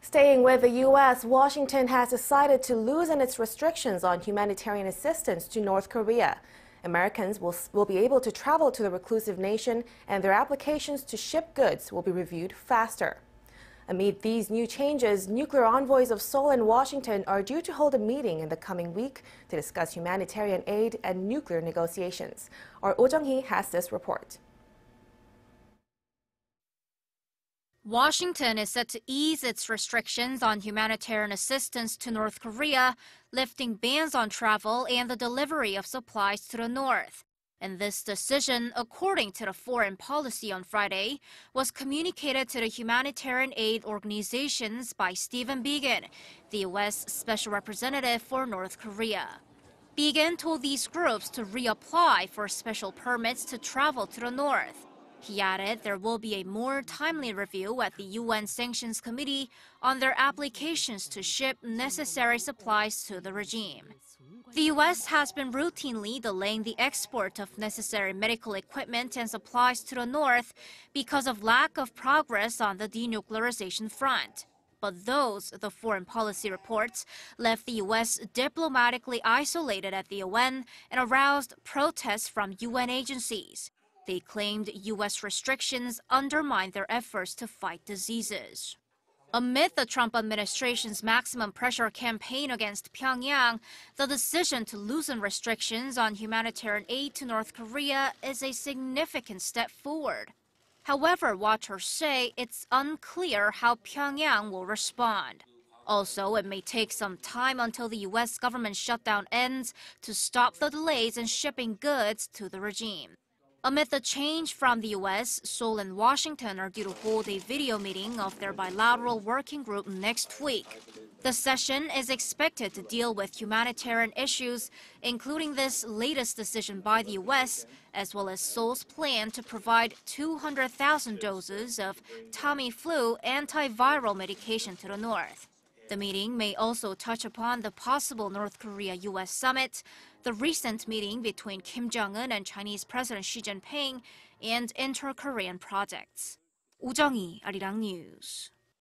Staying with the U.S., Washington has decided to loosen its restrictions on humanitarian assistance to North Korea. Americans will be able to travel to the reclusive nation, and their applications to ship goods will be reviewed faster. Amid these new changes, nuclear envoys of Seoul and Washington are due to hold a meeting in the coming week to discuss humanitarian aid and nuclear negotiations. Our Oh Jung-hee has this report. Washington is set to ease its restrictions on humanitarian assistance to North Korea, lifting bans on travel and the delivery of supplies to the north. And this decision, according to the Foreign Policy on Friday, was communicated to the humanitarian aid organizations by Stephen Biegun, the U.S. Special Representative for North Korea. Biegun told these groups to reapply for special permits to travel to the north. He added there will be a more timely review at the UN Sanctions Committee on their applications to ship necessary supplies to the regime. The U.S. has been routinely delaying the export of necessary medical equipment and supplies to the north because of lack of progress on the denuclearization front. But those, the Foreign Policy reports, left the U.S. diplomatically isolated at the UN and aroused protests from UN agencies. They claimed U.S. restrictions undermined their efforts to fight diseases. Amid the Trump administration's maximum pressure campaign against Pyongyang, the decision to loosen restrictions on humanitarian aid to North Korea is a significant step forward. However, watchers say it's unclear how Pyongyang will respond. Also, it may take some time until the U.S. government shutdown ends to stop the delays in shipping goods to the regime. Amid the change from the U.S., Seoul and Washington are due to hold a video meeting of their bilateral working group next week. The session is expected to deal with humanitarian issues, including this latest decision by the U.S., as well as Seoul's plan to provide 200,000 doses of Tamiflu antiviral medication to the north. The meeting may also touch upon the possible North Korea-U.S. summit, the recent meeting between Kim Jong-un and Chinese President Xi Jinping, and inter-Korean projects. Oh Jung-hee, Arirang News.